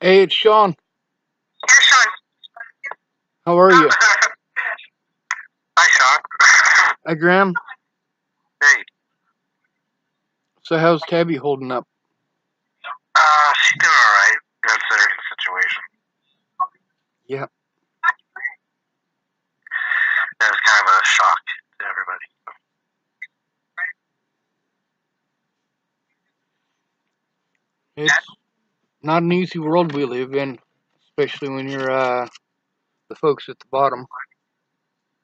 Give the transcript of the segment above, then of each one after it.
Hey, it's Sean. Yes, Sean. How are you? Hi, Sean. Hi, Graham. Hey. So how's Tabby holding up? She's doing alright, considering the situation. Yeah. That was kind of a shock to everybody. It's not an easy world we live in, especially when you're the folks at the bottom.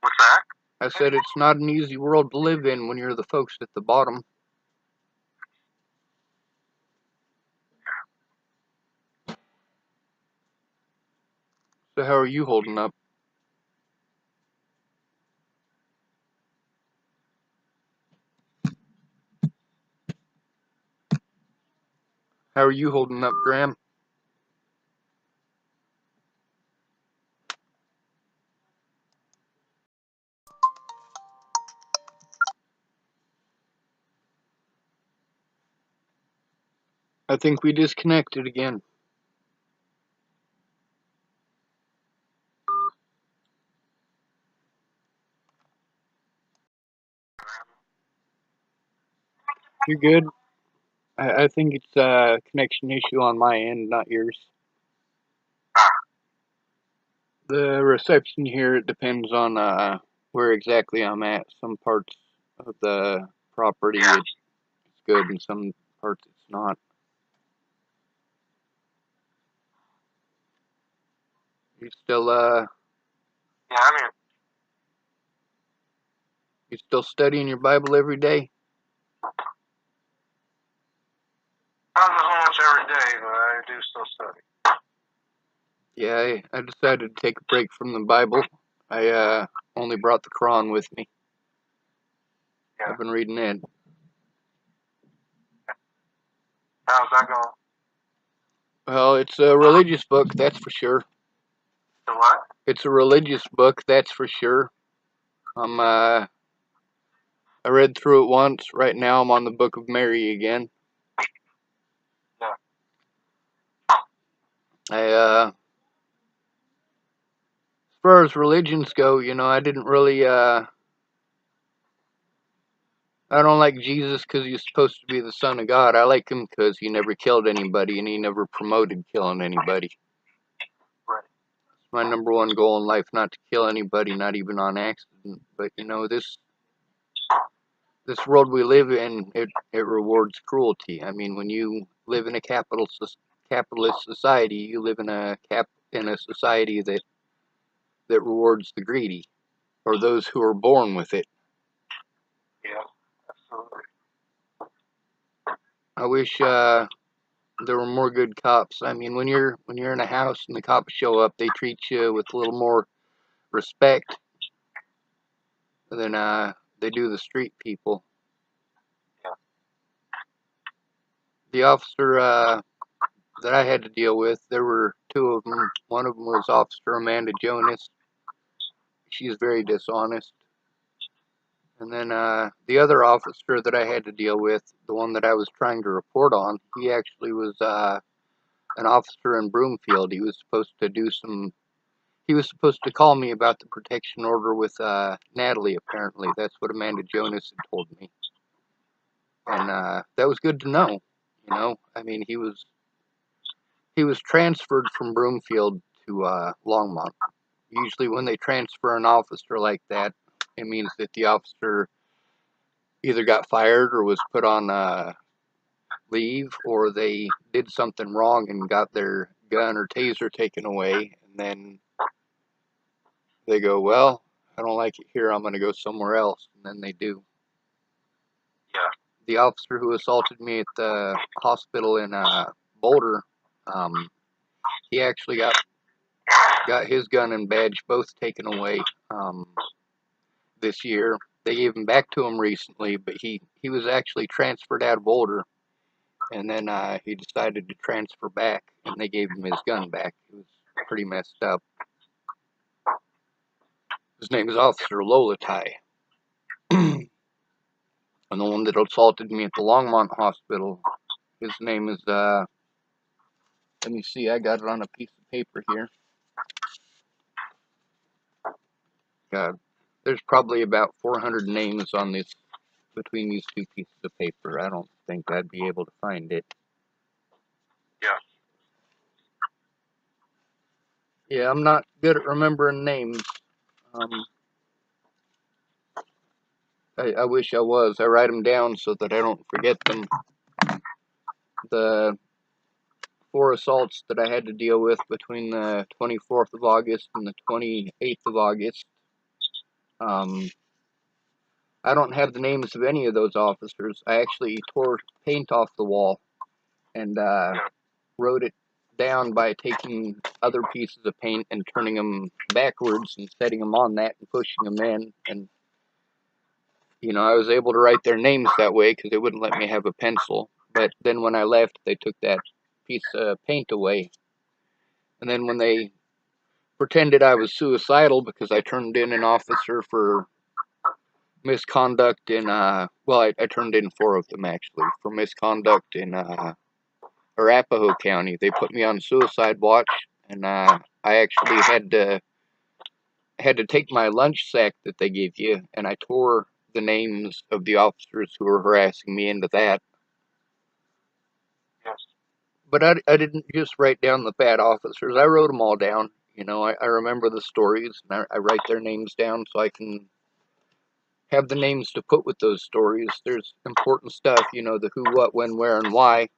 What's that? I said it's not an easy world to live in when you're the folks at the bottom. So how are you holding up? How are you holding up, Graham? I think we disconnected again. You're good? I think it's a connection issue on my end, not yours. The reception here, it depends on where exactly I'm at. Some parts of the property it's good, and some parts it's not. You still Yeah, I mean, you still studying your Bible every day? not so much every day, but I do still study. Yeah, I decided to take a break from the Bible. I only brought the Quran with me. Yeah. I've been reading it. How's that going? Well, it's a religious book, that's for sure. The what? It's a religious book, that's for sure. I read through it once. Right now, I'm on the Book of Mary again. Yeah. As far as religions go, I didn't really, I don't like Jesus because he's supposed to be the Son of God. I like him because he never killed anybody and he never promoted killing anybody. Right. It's my number one goal in life, not to kill anybody, not even on accident. But this world we live in, it rewards cruelty. I mean, when you live in a capitalist society, you live in a society that rewards the greedy or those who are born with it. Yeah, absolutely. I wish there were more good cops. I mean, when you're in a house and the cops show up, they treat you with a little more respect than they do the street people. Yeah. The officer that I had to deal with, there were two of them. One of them was Officer Amanda Jonas. She's very dishonest. And then the other officer that I had to deal with, the one that I was trying to report on, he actually was an officer in Broomfield. He was supposed to do some. He was supposed to call me about the protection order with Natalie. Apparently, that's what Amanda Jonas had told me, and that was good to know. I mean, he was transferred from Broomfield to Longmont. Usually, when they transfer an officer like that, it means that the officer either got fired or was put on leave, or they did something wrong and got their gun or taser taken away, and then they go, well, I don't like it here, I'm going to go somewhere else, and then they do. Yeah. The officer who assaulted me at the hospital in Boulder, he actually got his gun and badge both taken away this year. They gave him back to him recently, but he was actually transferred out of Boulder, and then he decided to transfer back, and they gave him his gun back. It was pretty messed up. His name is Officer Lolatai. And the one that assaulted me at the Longmont Hospital, his name is Let me see, I got it on a piece of paper here. God, there's probably about 400 names on this, between these two pieces of paper. I don't think I'd be able to find it. Yeah. Yeah, I'm not good at remembering names. I wish I was. I write them down so that I don't forget them. The 4 assaults that I had to deal with between the 24th of August and the 28th of August. I don't have the names of any of those officers. I actually tore paint off the wall and wrote it down by taking other pieces of paint and turning them backwards and setting them on that and pushing them in. And, you know, I was able to write their names that way because they wouldn't let me have a pencil. But then when I left, they took that piece of paint away. And then when they pretended I was suicidal because I turned in an officer for misconduct in, well, I turned in 4 of them actually, for misconduct in Arapahoe County. They put me on suicide watch, and I actually had to take my lunch sack that they gave you, and I tore the names of the officers who were harassing me into that. Yes. But I didn't just write down the bad officers. I wrote them all down. You know, I remember the stories, and I write their names down so I can have the names to put with those stories. There's important stuff, you know, the who, what, when, where, and why.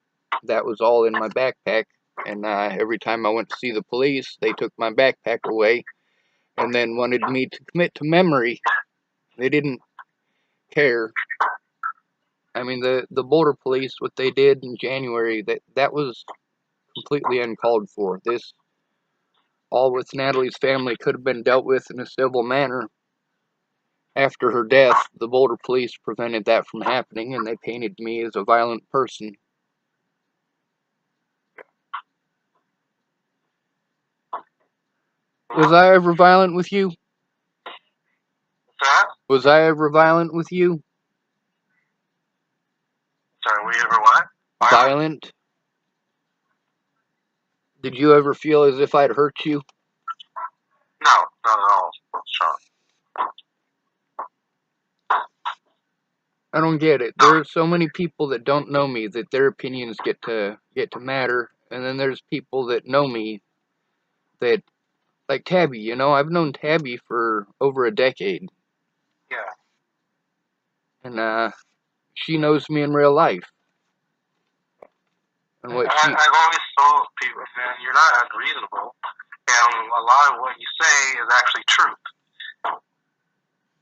That was all in my backpack. And every time I went to see the police, they took my backpack away and then wanted me to commit to memory. They didn't care. I mean, the border police, what they did in January, that was completely uncalled for. This, all with Natalie's family, could have been dealt with in a civil manner. After her death, the border police prevented that from happening, and they painted me as a violent person. Was I ever violent with you? That? Was I ever violent with you? Sorry, were you ever what? Violent? Did you ever feel as if I'd hurt you? No, not at all, Sean. I don't get it. There are so many people that don't know me that their opinions get to matter, and then there's people that know me that, like Tabby. You know, I've known Tabby for over a decade, Yeah. and she knows me in real life. And what she, I've always told people, man, you're not unreasonable, and a lot of what you say is actually truth.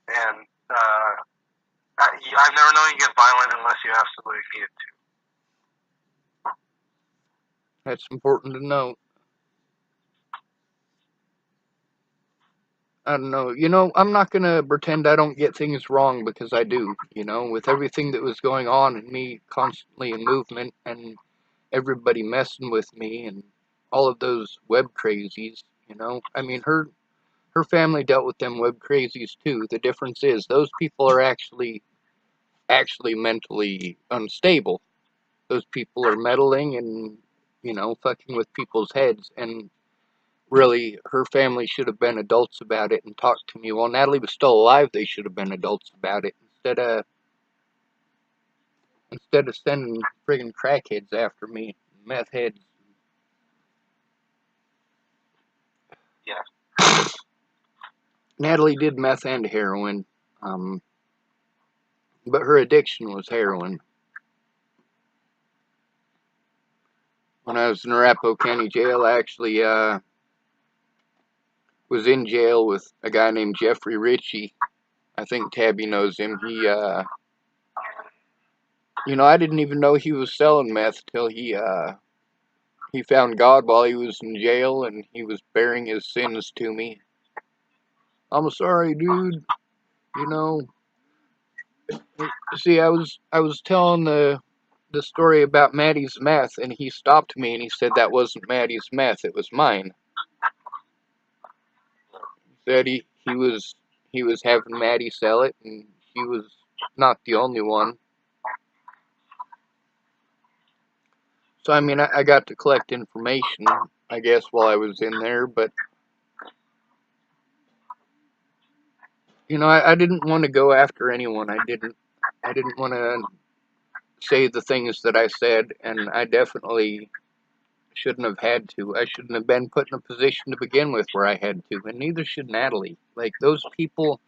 And I've never known you get violent unless you absolutely needed to. that's important to know. I don't know. You know, I'm not gonna pretend I don't get things wrong because I do. You know, with everything that was going on and me constantly in movement and everybody messing with me and all of those web crazies. You know, I mean, her family dealt with them web crazies too. The difference is those people are actually mentally unstable. Those people are meddling and, you know, fucking with people's heads. And really, her family should have been adults about it and talked to me. While Natalie was still alive, they should have been adults about it instead of sending friggin' crackheads after me, meth heads. Yeah. Natalie did meth and heroin, but her addiction was heroin. When I was in Arapahoe County Jail, I actually was in jail with a guy named Jeffrey Ritchie. I think Tabby knows him. You know, I didn't even know he was selling meth till he found God while he was in jail, and he was bearing his sins to me. I'm sorry, dude. You know, see, I was telling the story about Maddie's meth, and he stopped me and he said that wasn't Maddie's meth, it was mine. He said he was having Maddie sell it, and he was not the only one. So, I mean, I got to collect information, I guess, while I was in there, but, you know, I didn't want to go after anyone. I didn't want to say the things that I said, and I definitely shouldn't have had to. I shouldn't have been put in a position to begin with where I had to, and neither should Natalie. Like, those people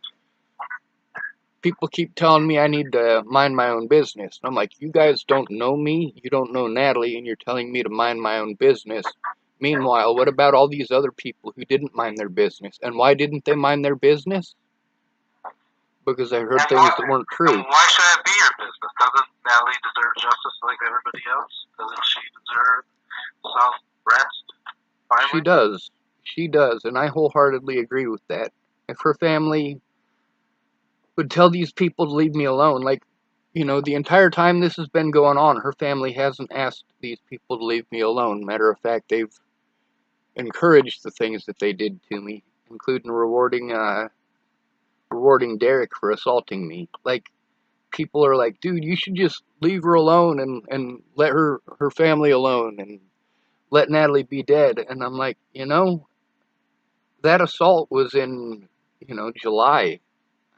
keep telling me I need to mind my own business. And I'm like, you guys don't know me, you don't know Natalie, and you're telling me to mind my own business. Meanwhile, what about all these other people who didn't mind their business? And why didn't they mind their business? Because I heard things that weren't true. And why should it be your business? Doesn't Natalie deserve justice like everybody else? Doesn't she deserve some rest? Finally? She does. She does, and I wholeheartedly agree with that. If her family would tell these people to leave me alone, like, you know, the entire time this has been going on, her family hasn't asked these people to leave me alone. Matter of fact, they've encouraged the things that they did to me, including rewarding Derek for assaulting me. Like, people are like, dude, you should just leave her alone and let her family alone and let Natalie be dead. And I'm like, you know, that assault was in, you know, July.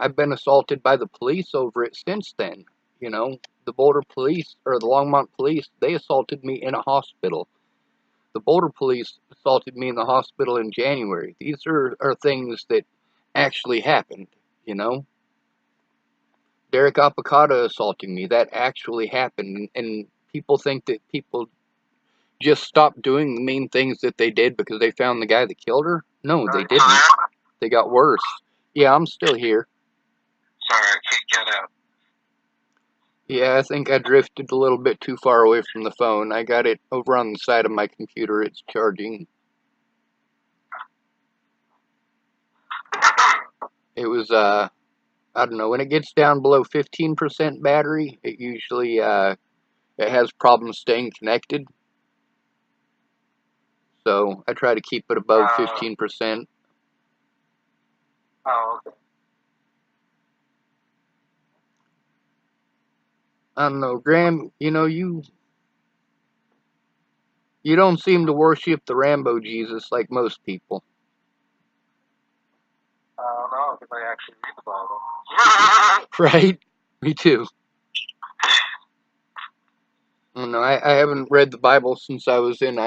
I've been assaulted by the police over it since then. You know, the Boulder police, or the Longmont police, they assaulted me in a hospital. The Boulder police assaulted me in the hospital in January. These are things that actually happened, you know. Derek Apicata assaulting me, that actually happened. And people think that people just stopped doing the mean things that they did because they found the guy that killed her. No, they didn't. They got worse. Yeah, I'm still here. Sorry, I can't get out. Yeah, I think I drifted a little bit too far away from the phone. I got it over on the side of my computer. It's charging. It was, I don't know, when it gets down below 15% battery, it usually, it has problems staying connected. So I try to keep it above 15%. Oh, okay. I don't know, Graham, you know, you don't seem to worship the Rambo Jesus like most people. I don't know, because I actually read the Bible. Right? Me too. I don't know, I haven't read the Bible since I was in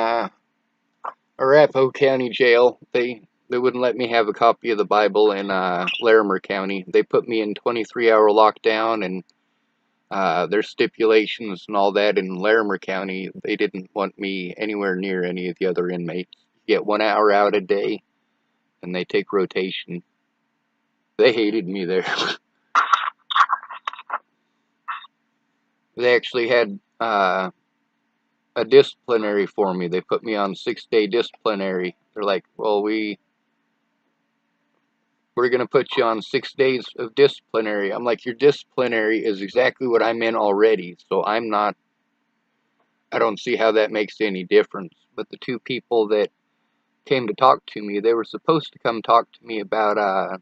Arapahoe County Jail. They wouldn't let me have a copy of the Bible in Larimer County. They put me in 23-hour lockdown, and there's stipulations and all that in Larimer County. They didn't want me anywhere near any of the other inmates. You get 1 hour out a day, and they take rotation. They hated me there. They actually had a disciplinary for me. They put me on 6-day disciplinary. They're like, well, we're going to put you on 6 days of disciplinary. I'm like, your disciplinary is exactly what I'm in already, so I don't see how that makes any difference. But the two people that came to talk to me, they were supposed to come talk to me about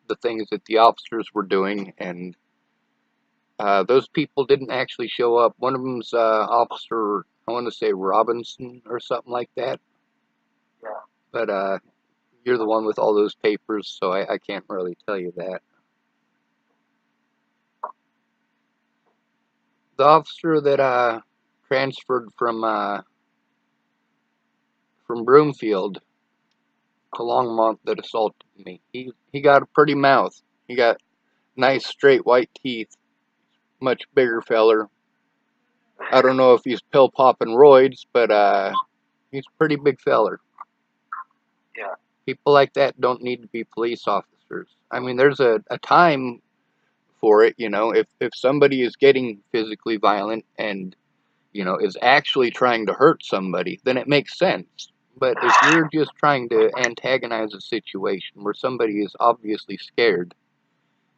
the things that the officers were doing, and those people didn't actually show up. One of them's Officer, I want to say Robinson or something like that. Yeah. But you're the one with all those papers, so I can't really tell you that. The officer that transferred from Broomfield to Longmont that assaulted me, he got a pretty mouth. He got nice straight white teeth, much bigger feller. I don't know if he's pill popping roids, but he's a pretty big feller. Yeah. People like that don't need to be police officers. I mean, there's a time for it, you know. If somebody is getting physically violent and, you know, is actually trying to hurt somebody, then it makes sense. But if you're just trying to antagonize a situation where somebody is obviously scared,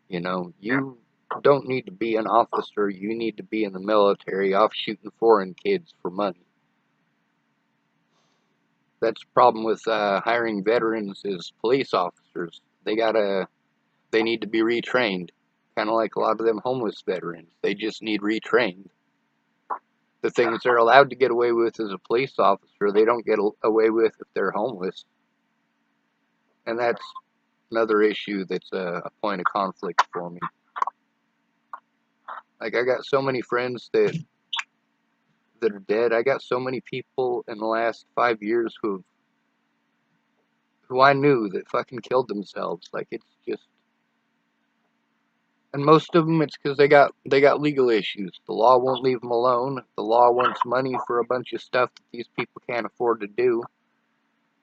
you know, you don't need to be an officer. You need to be in the military off shooting foreign kids for money. That's the problem with hiring veterans is police officers. They need to be retrained. Kind of like a lot of them homeless veterans. They just need retrained. the things they're allowed to get away with as a police officer, they don't get away with if they're homeless. And that's another issue that's a point of conflict for me. Like, I got so many friends that are dead. I got so many people in the last 5 years who I knew that fucking killed themselves. Like, it's just, and most of them it's because they got legal issues. The law won't leave them alone. The law wants money for a bunch of stuff that these people can't afford to do.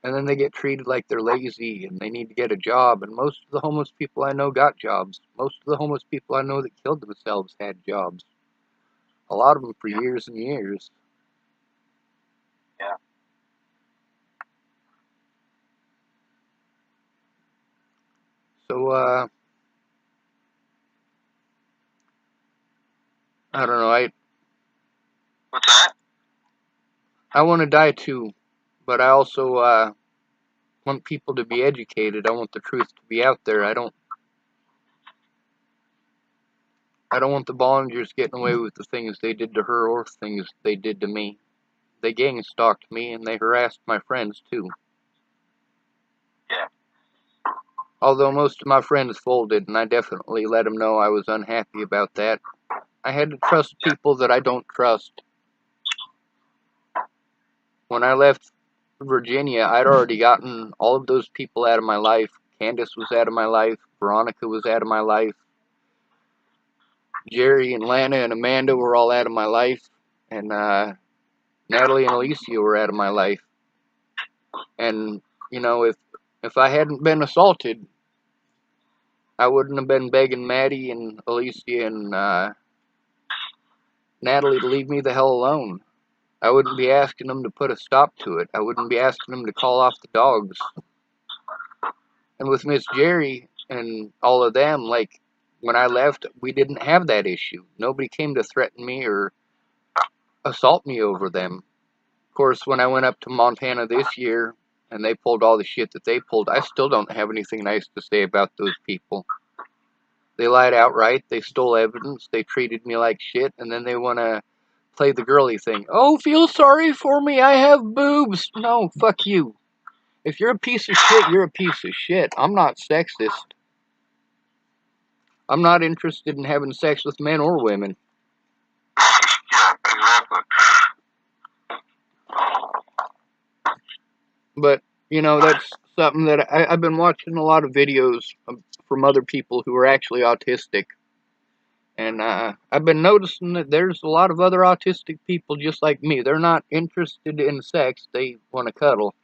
And then they get treated like they're lazy and they need to get a job. And most of the homeless people I know got jobs. Most of the homeless people I know that killed themselves had jobs. A lot of them for years and years. Yeah. So, I don't know. What's that? I want to die too, but I also want people to be educated. I want the truth to be out there. I don't want the Bollingers getting away with the things they did to her or things they did to me. They gang stalked me and they harassed my friends too. Yeah. Although most of my friends folded, and I definitely let them know I was unhappy about that. I had to trust people that I don't trust. When I left Virginia, I'd already gotten all of those people out of my life. Candace was out of my life. Veronica was out of my life. Jerry and Lana and Amanda were all out of my life. And Natalie and Alicia were out of my life. And, you know, if I hadn't been assaulted, I wouldn't have been begging Maddie and Alicia and Natalie to leave me the hell alone. I wouldn't be asking them to put a stop to it. I wouldn't be asking them to call off the dogs. And with Miss Jerry and all of them, like, when I left, we didn't have that issue. Nobody came to threaten me or assault me over them. Of course, when I went up to Montana this year and they pulled all the shit that they pulled, I still don't have anything nice to say about those people. They lied outright, they stole evidence, they treated me like shit, and then they want to play the girly thing. Oh, feel sorry for me, I have boobs. No, fuck you. If you're a piece of shit, you're a piece of shit. I'm not sexist. I'm not interested in having sex with men or women. Yeah, exactly. But, you know, that's something that I've been watching a lot of videos from other people who are actually autistic. And I've been noticing that there's a lot of other autistic people just like me. They're not interested in sex, they want to cuddle.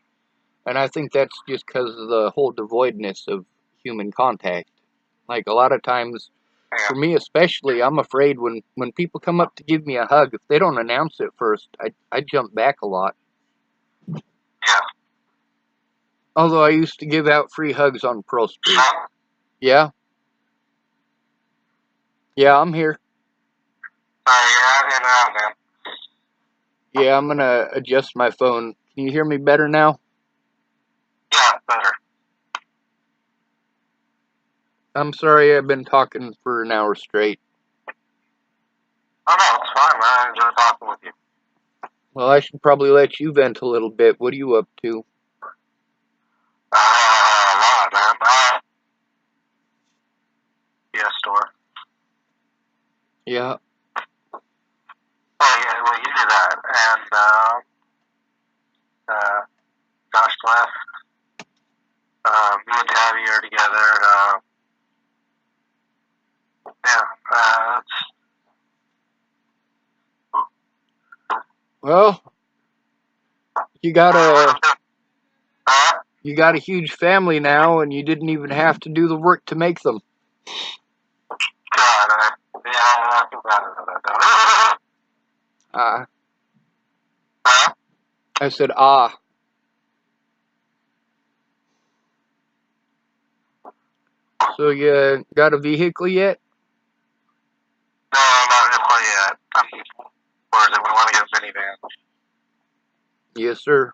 And I think that's just because of the whole devoidness of human contact. Like, a lot of times, for me especially, I'm afraid when people come up to give me a hug, if they don't announce it first, I jump back a lot. Yeah. Although I used to give out free hugs on Pearl Street. Yeah? Yeah, I'm here. Man. Yeah, I'm gonna adjust my phone. Can you hear me better now? Yeah, better. I'm sorry I've been talking for an hour straight. Oh, no, it's fine, man. I enjoy talking with you. Well, I should probably let you vent a little bit. What are you up to? A lot, man. Yeah, store. Yeah. Oh, yeah, well, you do that. And, Josh left. Me and Tabby are together. Yeah, Well, you got a huge family now, and you didn't even have to do the work to make them. God, yeah, I think that. I said, ah. So you got a vehicle yet? No, not quite yet. Or is it we want to get a minivan? Yes, sir.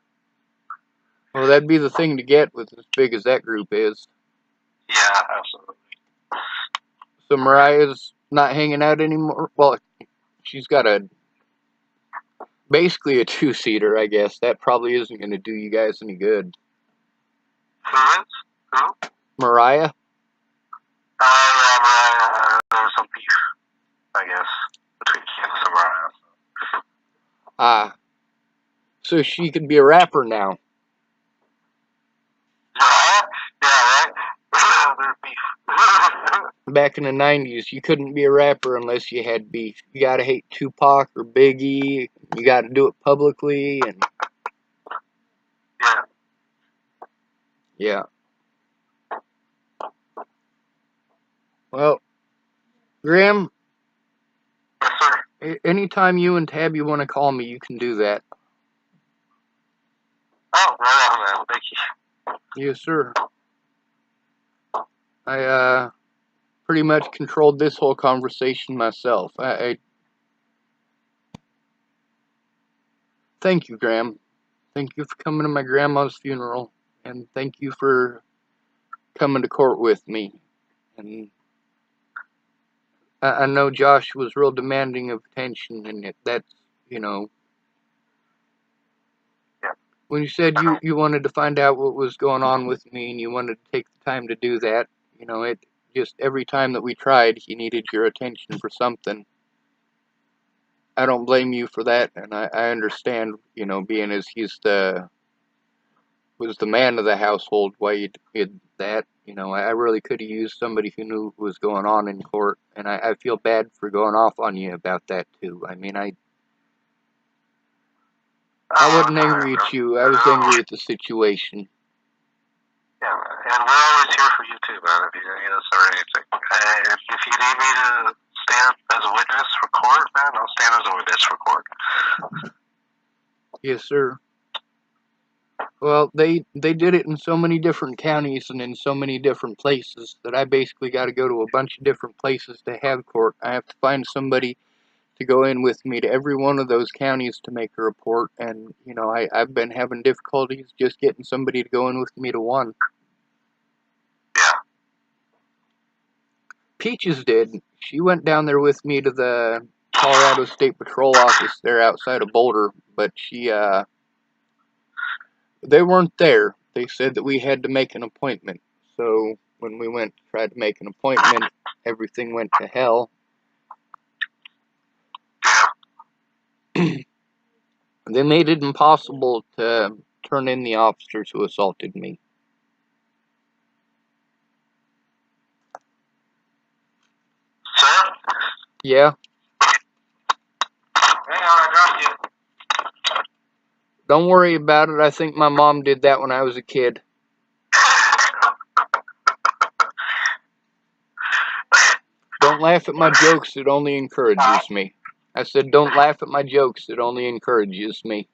Well, that'd be the thing to get with as big as that group is. Yeah, absolutely. So Mariah's not hanging out anymore? Well, she's got a basically a two-seater, I guess. That probably isn't going to do you guys any good. Who is? Who? Mariah? There's some beef, I guess, between Candace and Mariah. Ah. So she could be a rapper now. Yeah, right? There's beef. Back in the 90s, you couldn't be a rapper unless you had beef. You gotta hate Tupac or Biggie. You gotta do it publicly, and Yeah. yeah. Well, Graham, Yes, sir. anytime you and Tabby want to call me, you can do that. Oh, right on, man. Thank you. Yes, sir. I pretty much controlled this whole conversation myself. I thank you, Graham. Thank you for coming to my grandma's funeral, and thank you for coming to court with me. And I know Josh was real demanding of attention, and that's, you know, Yeah. when you said you wanted to find out what was going on with me and you wanted to take the time to do that, you know, it just every time that we tried, he needed your attention for something. I don't blame you for that, and I understand, you know, being as he's was the man of the household, why you did that. You know, I really could have used somebody who knew what was going on in court, and I feel bad for going off on you about that too. I mean, I wasn't angry at you. I was angry at the situation. Yeah, and we're always here for you too, man. If you need us or anything, if you need me to stand as a witness for court, man, I'll stand as a witness for court. Yes, sir. Well, they did it in so many different counties and in so many different places that I basically got to go to a bunch of different places to have court. I have to find somebody to go in with me to every one of those counties to make a report, and you know, I've been having difficulties just getting somebody to go in with me to one. Yeah. Peaches did. She went down there with me to the Colorado State Patrol office there outside of Boulder, but they weren't there. They said that we had to make an appointment. So when we went to try to make an appointment, everything went to hell. They made it impossible to turn in the officers who assaulted me. Sir? Yeah? Hang on, I dropped you. Don't worry about it. I think my mom did that when I was a kid. Don't laugh at my jokes. It only encourages me. I said, don't laugh at my jokes. It only encourages me.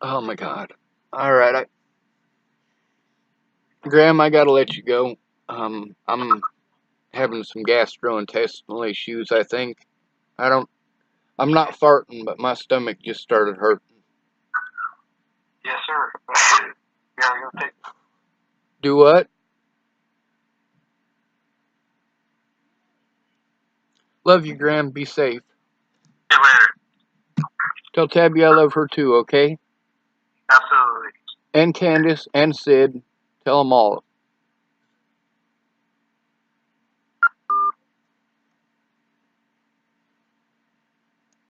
Oh my God. Alright, Graham, I gotta let you go. I'm having some gastrointestinal issues, I think. I'm not farting, but my stomach just started hurting. Yes, sir. Yeah, you're gonna take. Do what? Love you, Graham. Be safe. See you later. Tell Tabby I love her too, okay? Absolutely. And Candace and Sid. Tell them all.